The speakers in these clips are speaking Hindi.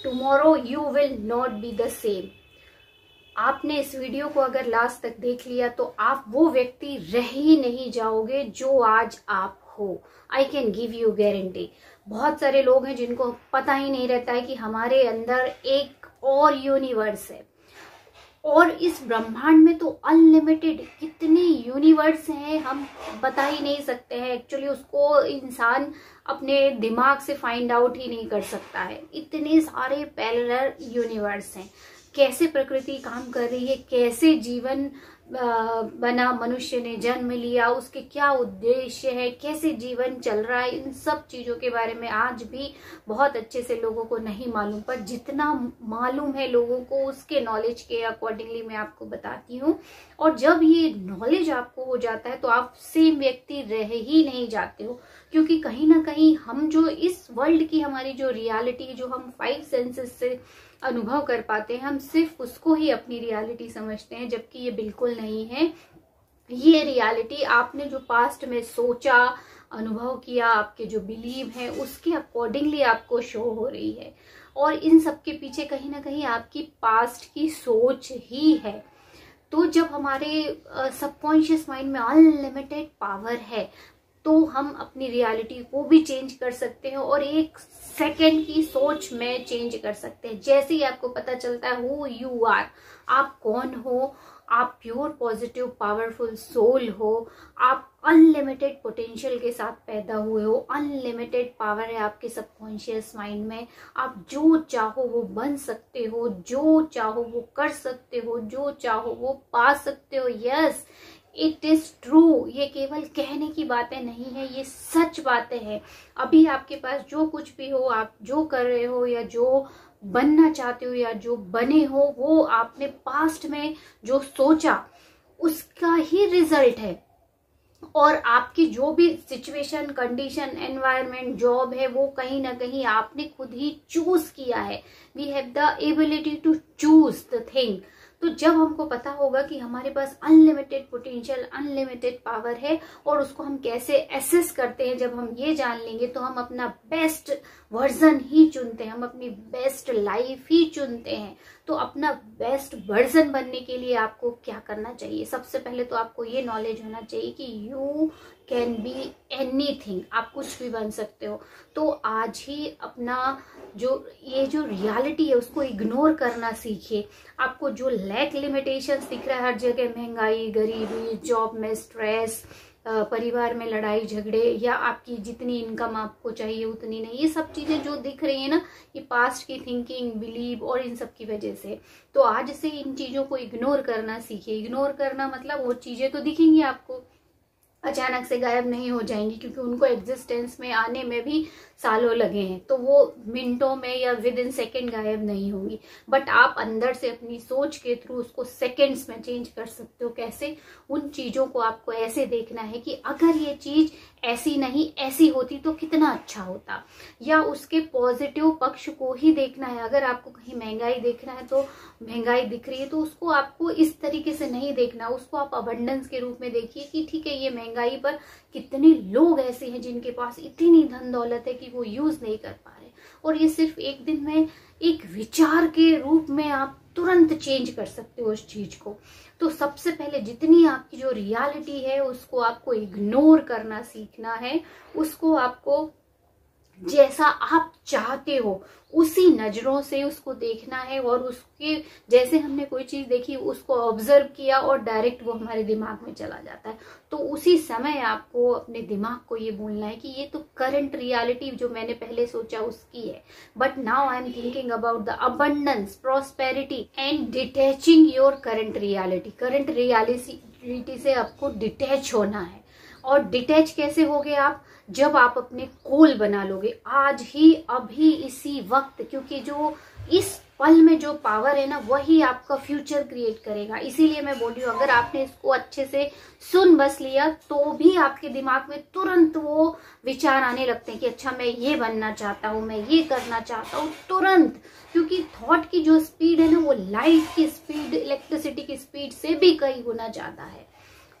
Tomorrow you will not be the same. आपने इस वीडियो को अगर लास्ट तक देख लिया तो आप वो व्यक्ति रह ही नहीं जाओगे जो आज आप हो। आई कैन गिव यू गारंटी। बहुत सारे लोग हैं जिनको पता ही नहीं रहता है कि हमारे अंदर एक और यूनिवर्स है, और इस ब्रह्मांड में तो अनलिमिटेड कितने यूनिवर्स हैं हम बता ही नहीं सकते हैं। एक्चुअली उसको इंसान अपने दिमाग से फाइंड आउट ही नहीं कर सकता है। इतने सारे पैरेलल यूनिवर्स हैं। कैसे प्रकृति काम कर रही है, कैसे जीवन बना, मनुष्य ने जन्म लिया, उसके क्या उद्देश्य है, कैसे जीवन चल रहा है, इन सब चीजों के बारे में आज भी बहुत अच्छे से लोगों को नहीं मालूम। पर जितना मालूम है लोगों को, उसके नॉलेज के अकॉर्डिंगली मैं आपको बताती हूँ। और जब ये नॉलेज आपको हो जाता है तो आप सेम व्यक्ति रह ही नहीं जाते हो, क्योंकि कहीं ना कहीं हम जो इस वर्ल्ड की हमारी जो रियलिटी, जो हम 5 सेंसेस से अनुभव कर पाते हैं, हम सिर्फ उसको ही अपनी रियलिटी समझते हैं, जबकि ये बिल्कुल नहीं है। ये रियलिटी आपने जो पास्ट में सोचा, अनुभव किया, आपके जो बिलीव है उसके अकॉर्डिंगली आपको शो हो रही है। और इन सब के पीछे कहीं ना कहीं आपकी पास्ट की सोच ही है। तो जब हमारे सबकॉन्शियस माइंड में अनलिमिटेड पावर है तो हम अपनी रियलिटी को भी चेंज कर सकते हैं और एक सेकंड की सोच में चेंज कर सकते हैं। जैसे ही आपको पता चलता है हु यू आर, आप कौन हो, आप प्योर पॉजिटिव पावरफुल सोल हो, आप अनलिमिटेड पोटेंशियल के साथ पैदा हुए हो, अनलिमिटेड पावर है आपके सबकॉन्शियस माइंड में। आप जो चाहो वो बन सकते हो, जो चाहो वो कर सकते हो, जो चाहो वो पा सकते हो। Yes, it is true. ये केवल कहने की बातें नहीं है, ये सच बातें हैं। अभी आपके पास जो कुछ भी हो, आप जो कर रहे हो या जो बनना चाहते हो या जो बने हो, वो आपने पास्ट में जो सोचा उसका ही रिजल्ट है। और आपकी जो भी सिचुएशन, कंडीशन, एनवायरनमेंट, जॉब है, वो कहीं ना कहीं आपने खुद ही चूज किया है। We have the ability to choose the thing. तो जब हमको पता होगा कि हमारे पास अनलिमिटेड पोटेंशियल, अनलिमिटेड पावर है और उसको हम कैसे एसेस करते हैं, जब हम ये जान लेंगे तो हम अपना बेस्ट वर्जन ही चुनते हैं, हम अपनी बेस्ट लाइफ ही चुनते हैं। तो अपना बेस्ट वर्जन बनने के लिए आपको क्या करना चाहिए? सबसे पहले तो आपको ये नॉलेज होना चाहिए कि यू कैन बी एनीथिंग, आप कुछ भी बन सकते हो। तो आज ही अपना ये जो रियलिटी है उसको इग्नोर करना सीखिए। आपको जो लैक लिमिटेशंस दिख रहा है हर जगह, महंगाई, गरीबी, जॉब में स्ट्रेस, परिवार में लड़ाई झगड़े, या आपकी जितनी इनकम आपको चाहिए उतनी नहीं, ये सब चीजें जो दिख रही है ना, ये पास्ट की थिंकिंग, बिलीव और इन सब की वजह से। तो आज से इन चीजों को इग्नोर करना सीखिए। इग्नोर करना मतलब वो चीजें तो दिखेंगी आपको, अचानक से गायब नहीं हो जाएंगी, क्योंकि उनको एग्जिस्टेंस में आने में भी सालों लगे हैं। तो वो मिनटों में या विद इन सेकेंड गायब नहीं होंगी। बट आप अंदर से अपनी सोच के थ्रू उसको सेकेंड्स में चेंज कर सकते हो। कैसे? उन चीजों को आपको ऐसे देखना है कि अगर ये चीज ऐसी नहीं ऐसी होती तो कितना अच्छा होता, या उसके पॉजिटिव पक्ष को ही देखना है। अगर आपको कहीं महंगाई देखना है तो महंगाई दिख रही है तो उसको आपको इस तरीके से नहीं देखना, उसको आप अबंडेंस के रूप में देखिए कि ठीक है, ये महंगाई पर कितने लोग ऐसे हैं जिनके पास इतनी धन दौलत है कि वो यूज नहीं कर पा रहे, और ये सिर्फ एक दिन में एक विचार के रूप में आप तुरंत चेंज कर सकते हो उस चीज को। तो सबसे पहले जितनी आपकी जो रियलिटी है उसको आपको इग्नोर करना सीखना है। उसको आपको जैसा आप चाहते हो उसी नजरों से उसको देखना है, और उसके जैसे हमने कोई चीज देखी उसको ऑब्जर्व किया और डायरेक्ट वो हमारे दिमाग में चला जाता है। तो उसी समय आपको अपने दिमाग को ये बोलना है कि ये तो करंट रियलिटी जो मैंने पहले सोचा उसकी है, but now I am thinking about the abundance, prosperity and detaching your current reality. Current reality से आपको डिटैच होना है। और डिटैच कैसे होगे आप? जब आप अपने गोल बना लोगे आज ही, अभी, इसी वक्त, क्योंकि जो इस पल में जो पावर है ना, वही आपका फ्यूचर क्रिएट करेगा। इसीलिए मैं बोल रही हूँ, अगर आपने इसको अच्छे से सुन बस लिया तो भी आपके दिमाग में तुरंत वो विचार आने लगते हैं कि अच्छा मैं ये बनना चाहता हूँ, मैं ये करना चाहता हूँ, तुरंत। क्योंकि थॉट की जो स्पीड है ना, वो लाइट की स्पीड, इलेक्ट्रिसिटी की स्पीड से भी कई गुना ज्यादा है।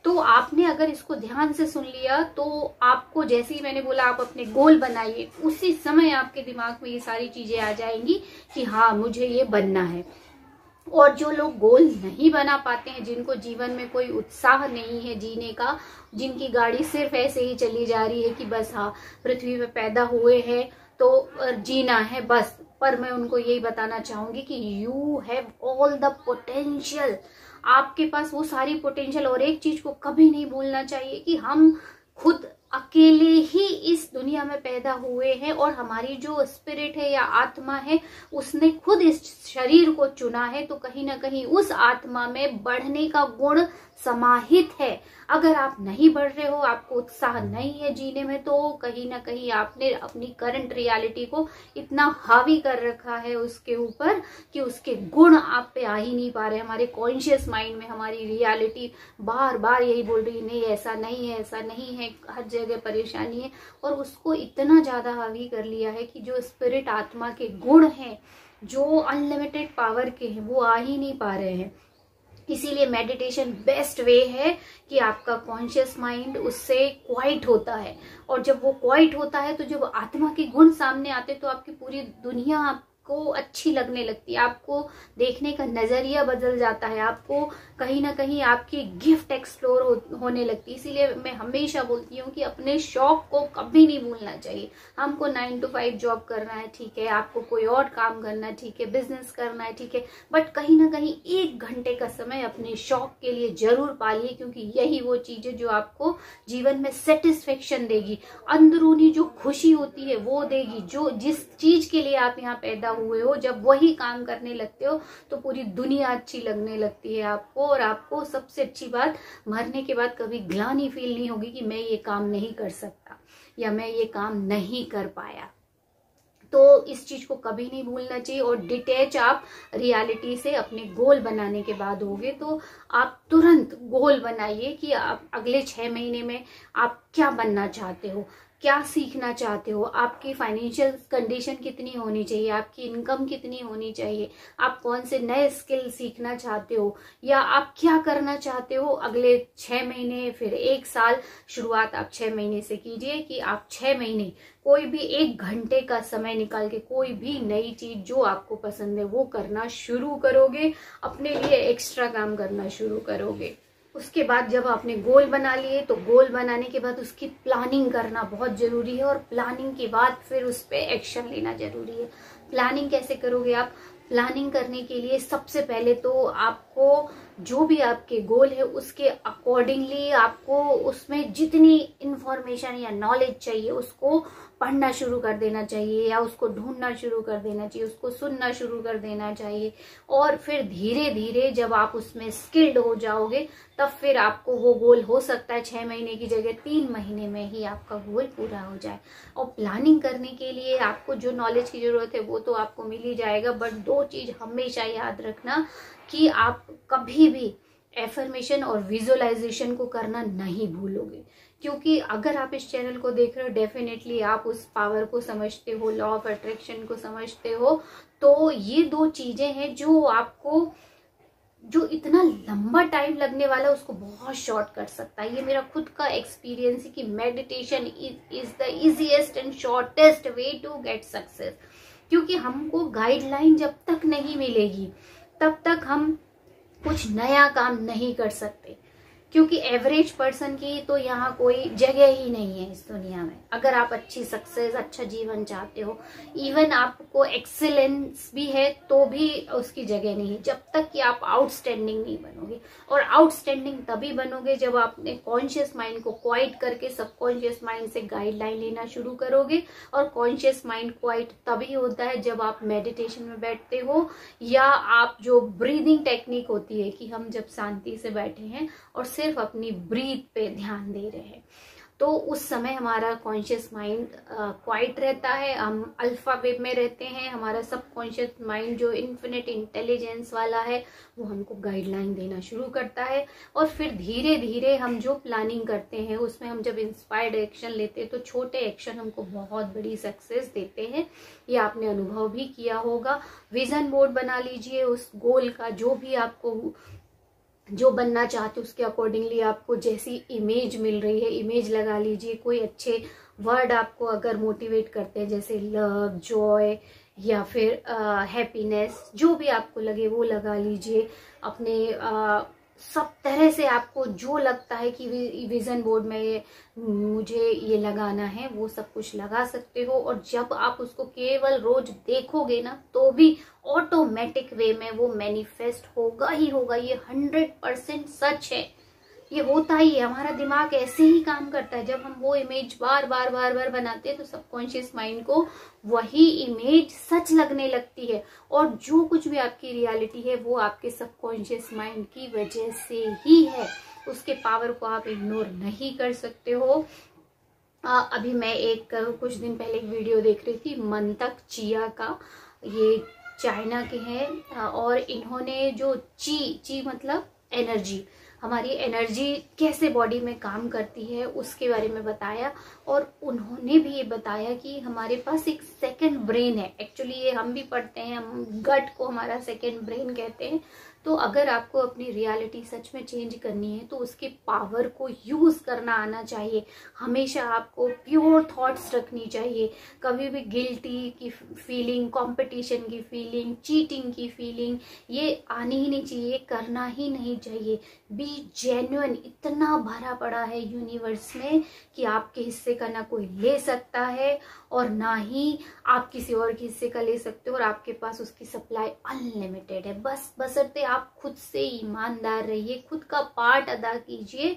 तो आपने अगर इसको ध्यान से सुन लिया तो आपको, जैसे ही मैंने बोला आप अपने गोल बनाइए, उसी समय आपके दिमाग में ये सारी चीजें आ जाएंगी कि हाँ मुझे ये बनना है। और जो लोग गोल नहीं बना पाते हैं, जिनको जीवन में कोई उत्साह नहीं है जीने का, जिनकी गाड़ी सिर्फ ऐसे ही चली जा रही है कि बस हाँ पृथ्वी पे पैदा हुए हैं तो जीना है बस, पर मैं उनको यही बताना चाहूंगी कि you have all the potential. आपके पास वो सारी पोटेंशियल। और एक चीज को कभी नहीं भूलना चाहिए कि हम खुद अकेले ही इस दुनिया में पैदा हुए हैं, और हमारी जो स्पिरिट है या आत्मा है उसने खुद इस शरीर को चुना है, तो कहीं ना कहीं उस आत्मा में बढ़ने का गुण समाहित है। अगर आप नहीं बढ़ रहे हो, आपको उत्साह नहीं है जीने में, तो कहीं ना कहीं आपने अपनी करंट रियलिटी को इतना हावी कर रखा है उसके ऊपर कि उसके गुण आप पे आ ही नहीं पा रहे। हमारे कॉन्शियस माइंड में हमारी रियलिटी बार बार यही बोल रही है नहीं ऐसा नहीं है, ऐसा नहीं है, हर जगह परेशानी है, और उसको इतना ज्यादा हावी कर लिया है कि जो स्पिरिट आत्मा के गुण हैं, जो अनलिमिटेड पावर के हैं, वो आ ही नहीं पा रहे हैं। इसीलिए मेडिटेशन बेस्ट वे है कि आपका कॉन्शियस माइंड उससे क्वाइट होता है, और जब वो क्वाइट होता है तो जब आत्मा के गुण सामने आते तो आपकी पूरी दुनिया आपको अच्छी लगने लगती है, आपको देखने का नजरिया बदल जाता है, आपको कहीं ना कहीं आपकी गिफ्ट एक्सप्लोर होने लगती है। इसीलिए मैं हमेशा बोलती हूँ कि अपने शौक को कभी नहीं भूलना चाहिए। हमको 9 to 5 जॉब करना है, ठीक है, आपको कोई और काम करना है, ठीक है, बिजनेस करना है, ठीक है, बट कहीं ना कहीं 1 घंटे का समय अपने शौक के लिए जरूर पालिए, क्योंकि यही वो चीज है जो आपको जीवन में सेटिस्फेक्शन देगी, अंदरूनी जो खुशी होती है वो देगी। जो जिस चीज के लिए आप यहाँ पैदा हुए हो, जब वही काम करने लगते हो तो पूरी दुनिया अच्छी लगने लगती है आपको, और आपको सबसे अच्छी बात, मरने के बाद कभी ग्लानि फील नहीं होगी कि मैं ये काम नहीं कर सकता या मैं ये काम नहीं कर पाया। तो इस चीज को कभी नहीं भूलना चाहिए। और डिटैच आप रियलिटी से अपने गोल बनाने के बाद होगे, तो आप तुरंत गोल बनाइए कि आप अगले 6 महीने में आप क्या बनना चाहते हो, क्या सीखना चाहते हो, आपकी फाइनेंशियल कंडीशन कितनी होनी चाहिए, आपकी इनकम कितनी होनी चाहिए, आप कौन से नए स्किल सीखना चाहते हो, या आप क्या करना चाहते हो अगले 6 महीने, फिर 1 साल। शुरुआत आप 6 महीने से कीजिए कि आप 6 महीने कोई भी 1 घंटे का समय निकाल के कोई भी नई चीज जो आपको पसंद है वो करना शुरू करोगे, अपने लिए एक्स्ट्रा काम करना शुरू करोगे। उसके बाद जब आपने गोल बना लिए, तो गोल बनाने के बाद उसकी प्लानिंग करना बहुत जरूरी है, और प्लानिंग के बाद फिर उस पर एक्शन लेना जरूरी है। प्लानिंग कैसे करोगे आप? प्लानिंग करने के लिए सबसे पहले तो आपको जो भी आपके गोल है उसके अकॉर्डिंगली आपको उसमें जितनी इंफॉर्मेशन या नॉलेज चाहिए उसको पढ़ना शुरू कर देना चाहिए, या उसको ढूंढना शुरू कर देना चाहिए, उसको सुनना शुरू कर देना चाहिए। और फिर धीरे धीरे जब आप उसमें स्किल्ड हो जाओगे, तब फिर आपको वो गोल हो सकता है 6 महीने की जगह 3 महीने में ही आपका गोल पूरा हो जाए। और प्लानिंग करने के लिए आपको जो नॉलेज की जरूरत है वो तो आपको मिल ही जाएगा, बट 2 चीज हमेशा याद रखना कि आप कभी भी एफर्मेशन और विजुअलाइजेशन को करना नहीं भूलोगे, क्योंकि अगर आप इस चैनल को देख रहे हो, डेफिनेटली आप उस पावर को समझते हो, लॉ ऑफ अट्रैक्शन को समझते हो। तो ये 2 चीजें हैं जो आपको, जो इतना लंबा टाइम लगने वाला है उसको बहुत शॉर्ट कर सकता है। ये मेरा खुद का एक्सपीरियंस है कि meditation is the easiest and shortest way to get success, क्योंकि हमको गाइडलाइन जब तक नहीं मिलेगी तब तक हम कुछ नया काम नहीं कर सकते, क्योंकि एवरेज पर्सन की तो यहाँ कोई जगह ही नहीं है इस दुनिया में। अगर आप अच्छी सक्सेस, अच्छा जीवन चाहते हो, इवन आपको एक्सीलेंस भी है तो भी उसकी जगह नहीं है, जब तक कि आप आउटस्टैंडिंग नहीं बनोगे। और आउटस्टैंडिंग तभी बनोगे जब आप अपने कॉन्शियस माइंड को क्वाइट करके सबकॉन्शियस माइंड से गाइडलाइन लेना शुरू करोगे। और कॉन्शियस माइंड क्वाइट तभी होता है जब आप मेडिटेशन में बैठते हो, या आप जो ब्रीदिंग टेक्निक होती है कि हम जब शांति से बैठे हैं और सिर्फ अपनी ब्रीथ पे ध्यान दे रहे हैं, तो उस समय हमारा कॉन्शियस माइंड क्वाइट रहता है, हम अल्फा वेव में रहते हैं। हमारा सबकॉन्शियस माइंड जो इन्फिनिट इंटेलिजेंस वाला है वो हमको गाइडलाइन देना शुरू करता है। और फिर धीरे धीरे हम जो प्लानिंग करते हैं उसमें हम जब इंस्पायर्ड एक्शन लेते हैं तो छोटे एक्शन हमको बहुत बड़ी सक्सेस देते हैं। ये आपने अनुभव भी किया होगा। विजन बोर्ड बना लीजिए उस गोल का, जो भी आपको जो बनना चाहते हो उसके अकॉर्डिंगली आपको जैसी इमेज मिल रही है इमेज लगा लीजिए। कोई अच्छे वर्ड आपको अगर मोटिवेट करते हैं जैसे लव, जॉय या फिर हैप्पीनेस, जो भी आपको लगे वो लगा लीजिए। अपने सब तरह से आपको जो लगता है कि विजन बोर्ड में मुझे ये लगाना है वो सब कुछ लगा सकते हो। और जब आप उसको केवल रोज देखोगे ना तो भी ऑटोमेटिक वे में वो मैनिफेस्ट होगा ही होगा। ये 100% सच है, ये होता ही है। हमारा दिमाग ऐसे ही काम करता है। जब हम वो इमेज बार बार बार बार बनाते हैं तो सबकॉन्शियस माइंड को वही इमेज सच लगने लगती है। और जो कुछ भी आपकी रियलिटी है वो आपके सबकॉन्शियस माइंड की वजह से ही है। उसके पावर को आप इग्नोर नहीं कर सकते हो। अभी मैं कुछ दिन पहले एक वीडियो देख रही थी मंतक चिया का। ये चाइना के हैं और इन्होंने जो ची मतलब एनर्जी, हमारी एनर्जी कैसे बॉडी में काम करती है उसके बारे में बताया। और उन्होंने भी ये बताया कि हमारे पास एक सेकंड ब्रेन है। एक्चुअली ये हम भी पढ़ते हैं, हम गट को हमारा सेकंड ब्रेन कहते हैं। तो अगर आपको अपनी रियलिटी सच में चेंज करनी है तो उसके पावर को यूज करना आना चाहिए। हमेशा आपको प्योर थॉट्स रखनी चाहिए। कभी भी गिल्टी की फीलिंग, कंपटीशन की फीलिंग, चीटिंग की फीलिंग ये आनी ही नहीं चाहिए, करना ही नहीं चाहिए। B genuine. इतना भरा पड़ा है यूनिवर्स में कि आपके हिस्से का ना कोई ले सकता है और ना ही आप किसी और के हिस्से का ले सकते हो। और आपके पास उसकी सप्लाई अनलिमिटेड है। बस बशर्ते आप खुद से ईमानदार रहिए, खुद का पार्ट अदा कीजिए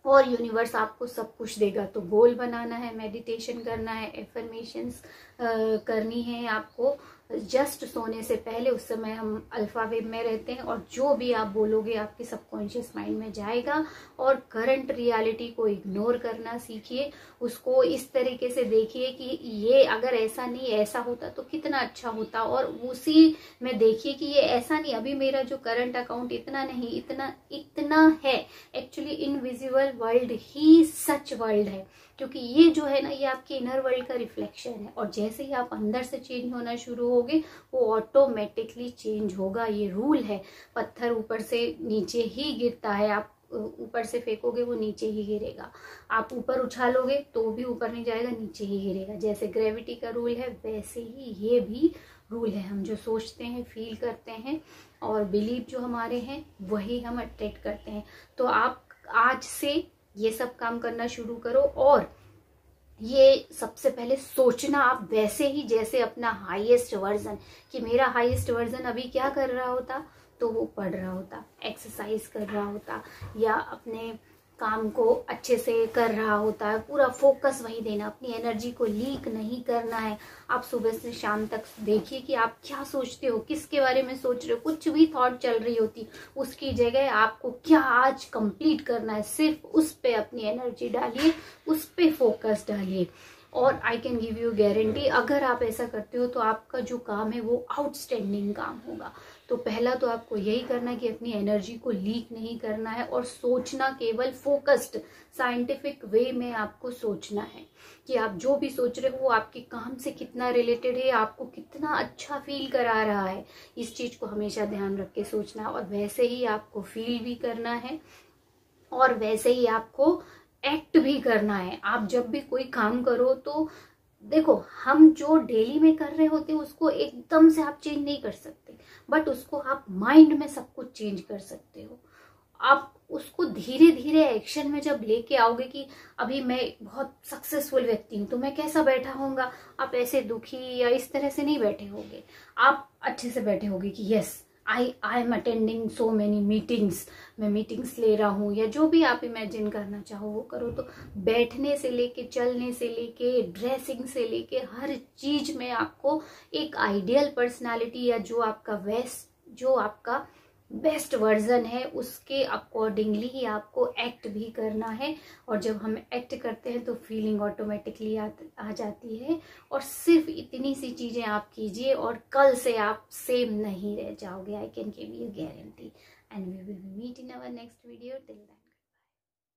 और यूनिवर्स आपको सब कुछ देगा। तो गोल बनाना है, मेडिटेशन करना है, एफर्मेशंस करनी है आपको जस्ट सोने से पहले। उस समय हम अल्फा वेव में रहते हैं और जो भी आप बोलोगे आपके सबकॉन्शियस माइंड में जाएगा। और करंट रियलिटी को इग्नोर करना सीखिए। उसको इस तरीके से देखिए कि ये अगर ऐसा नहीं ऐसा होता तो कितना अच्छा होता, और उसी में देखिए कि ये ऐसा नहीं, अभी मेरा जो करंट अकाउंट इतना नहीं, इतना है। एक्चुअली इनविजिबल वर्ल्ड ही सच वर्ल्ड है, क्योंकि ये जो है ना ये आपके इनर वर्ल्ड का रिफ्लेक्शन है। और जैसे ही आप अंदर से चेंज होना शुरू होगे वो ऑटोमेटिकली चेंज होगा। ये रूल है। पत्थर ऊपर से नीचे ही गिरता है। आप ऊपर से फेंकोगे वो नीचे ही गिरेगा, आप ऊपर उछालोगे तो भी ऊपर नहीं जाएगा, नीचे ही गिरेगा। जैसे ग्रेविटी का रूल है वैसे ही ये भी रूल है। हम जो सोचते हैं, फील करते हैं और बिलीव जो हमारे हैं वही हम अट्रैक्ट करते हैं। तो आप आज से ये सब काम करना शुरू करो। और ये सबसे पहले सोचना आप वैसे ही जैसे अपना हाईएस्ट वर्जन, कि मेरा हाईएस्ट वर्जन अभी क्या कर रहा होता, तो वो पढ़ रहा होता, एक्सरसाइज कर रहा होता या अपने काम को अच्छे से कर रहा होता है। पूरा फोकस वही देना, अपनी एनर्जी को लीक नहीं करना है। आप सुबह से शाम तक देखिए कि आप क्या सोचते हो, किसके बारे में सोच रहे हो। कुछ भी थॉट चल रही होती उसकी जगह आपको क्या आज कंप्लीट करना है, सिर्फ उस पे अपनी एनर्जी डालिए, उस पे फोकस डालिए। और आई कैन गिव यू गारंटी, अगर आप ऐसा करते हो तो आपका जो काम है वो आउटस्टैंडिंग काम होगा। तो पहला तो आपको यही करना है कि अपनी एनर्जी को लीक नहीं करना है और सोचना केवल फोकस्ड साइंटिफिक वे में आपको सोचना है कि आप जो भी सोच रहे हो वो आपके काम से कितना रिलेटेड है, आपको कितना अच्छा फील करा रहा है। इस चीज को हमेशा ध्यान रख के सोचना है और वैसे ही आपको फील भी करना है और वैसे ही आपको एक्ट भी करना है। आप जब भी कोई काम करो तो देखो, हम जो डेली में कर रहे होते हैं उसको एकदम से आप चेंज नहीं कर सकते, बट उसको आप माइंड में सब कुछ चेंज कर सकते हो। आप उसको धीरे धीरे एक्शन में जब लेके आओगे कि अभी मैं बहुत सक्सेसफुल व्यक्ति हूं तो मैं कैसा बैठा होऊंगा, आप ऐसे दुखी या इस तरह से नहीं बैठे होगे। आप अच्छे से बैठे होगे कि yes I am attending so many meetings, मैं मीटिंग्स ले रहा हूँ, या जो भी आप इमेजिन करना चाहो वो करो। तो बैठने से लेके, चलने से लेके, ड्रेसिंग से लेके हर चीज में आपको एक आइडियल पर्सनालिटी या जो आपका बेस्ट वर्जन है उसके अकॉर्डिंगली ही आपको एक्ट भी करना है। और जब हम एक्ट करते हैं तो फीलिंग ऑटोमेटिकली आ जाती है। और सिर्फ इतनी सी चीजें आप कीजिए और कल से आप सेम नहीं रह जाओगे। I can give you guarantee and we will meet in our next video. Till then.